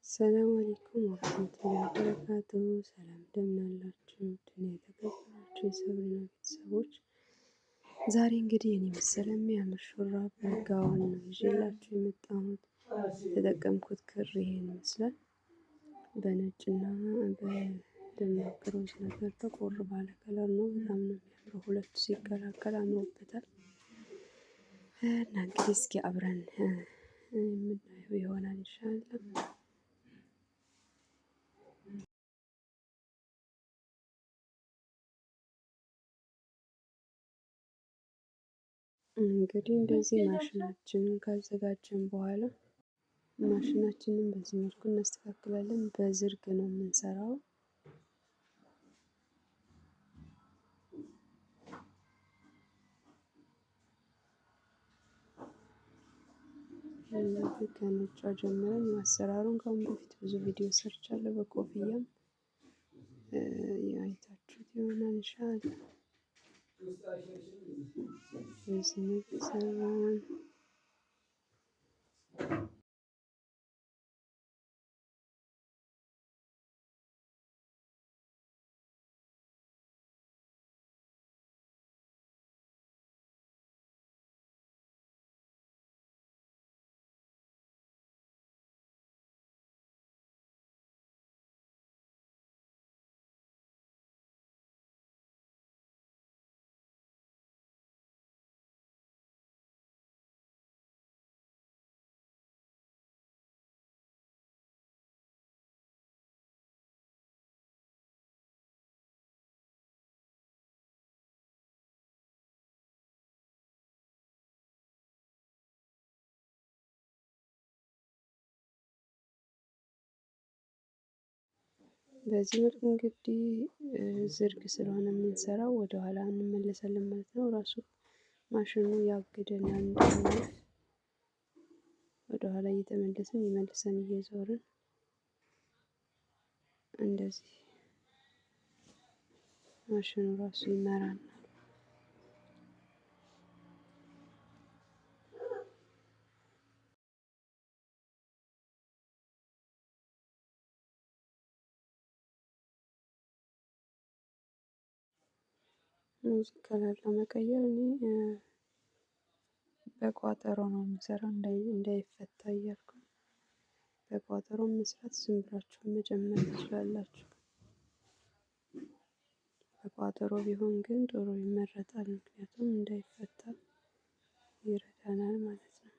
ሰላም አለይኩም ወራህመቱላሂ ወበረካቱ። ሰላም እንደምን አላችሁ? ድና የተከበራችሁ የሰብና ቤተሰቦች ዛሬ እንግዲህ እኔ መሰለ የሚያምር ሹራብ ጋውን ነው ይዤላችሁ የመጣሁት። የተጠቀምኩት ክር ይሄን ይመስላል። በነጭና በደማቅ ሮዝ ነገር ጠቆር ባለ ከለር ነው። በጣም ነው የሚያምረው። ሁለቱ ሲቀላቀል አምሮበታል። እና እንግዲህ እስኪ አብረን የምናየው ይሆናል ኢንሻአላህ። እንግዲህ እንደዚህ ማሽናችንን ካዘጋጀን በኋላ ማሽናችንን በዚህ መልኩ እናስተካክላለን። በዝርግ ነው የምንሰራው። ከነጯ ጀምረን አሰራሩን ከአሁን በፊት ብዙ ቪዲዮ ሰርቻለሁ። በኮፍያም አይታችሁት ይሆናል ኢንሻአላህ። በዚህ መልኩ ሰራን። በዚህ መልኩ እንግዲህ ዝርግ ስለሆነ የምንሰራው ወደኋላ እንመለሳለን ማለት ነው። ራሱ ማሽኑ ያግደናል እንዳንል ወደኋላ እየተመለስን ይመልሰን እየዞርን እንደዚህ ማሽኑ ራሱ ይመራናል። እዚህ ከለር ለመቀየር እኔ በቋጠሮ ነው የምሰራው እንዳይፈታ እያልኩ በቋጠሮ መስራት ዝም ብላችሁ መጀመር ትችላላችሁ። በቋጠሮ ቢሆን ግን ጥሩ ይመረጣል። ምክንያቱም እንዳይፈታ ይረዳናል ማለት ነው።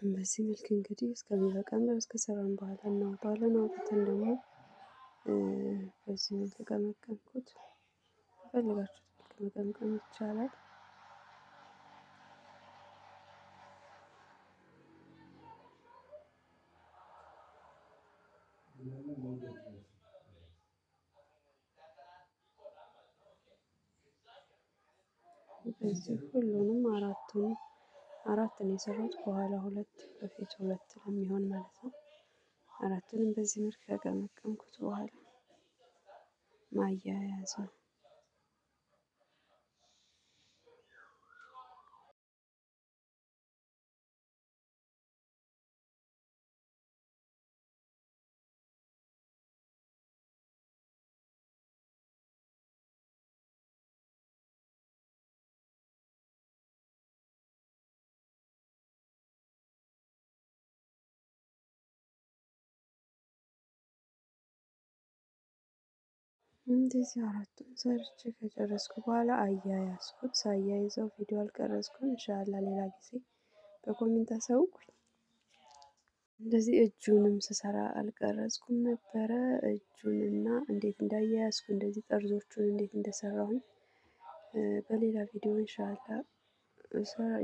በዚህ መልክ እንግዲህ እስከሚበቃን ድረስ ከሰራን በኋላ እናወጣዋለን። አውጥተን ደግሞ በዚህ መልክ ቀመቀምኩት። በፈለጋችሁት መልክ መቀምቀም ይቻላል። በዚህ ሁሉንም አራት ነው የሰራሁት። በኋላ ሁለት በፊት ሁለት ለሚሆን ማለት ነው። አራቱንም በዚህ መልክ ከቀመቀምኩት በኋላ ማያያዝ ነው። እንደዚህ አራቱን ሰርቼ ከጨረስኩ በኋላ አያያዝኩት። ሳያይዘው ቪዲዮ አልቀረጽኩም። ኢንሻአላህ ሌላ ጊዜ በኮሜንት አሳውቁኝ። እንደዚህ እጁንም ስሰራ አልቀረጽኩም ነበረ። እጁንና እንዴት እንዳያያዝኩ እንደዚህ ጠርዞቹን እንዴት እንደሰራሁኝ በሌላ ቪዲዮ ኢንሻአላህ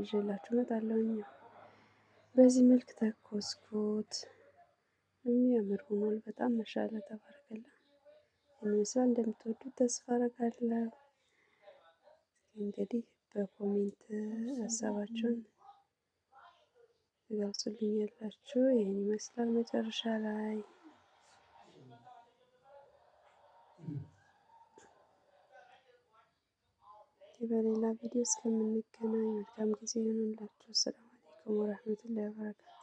ይዤላችሁ እመጣለሁኝ። በዚህ መልክ ተኮስኩት። የሚያምር ሆኗል። በጣም ማሻአላ ተባረከላ። ይመስላል እንደምትወዱት ተስፋ አደርጋለሁ። እንግዲህ በኮሜንት ሀሳባችሁን ትገልጹልኛላችሁ። ይህን ይመስላል መጨረሻ ላይ በሌላ ቪዲዮ እስከምንገናኝ መልካም ጊዜ ይሁንላችሁ። ሰላም አለይኩም ወራህመቱላሂ ወበረካቱ።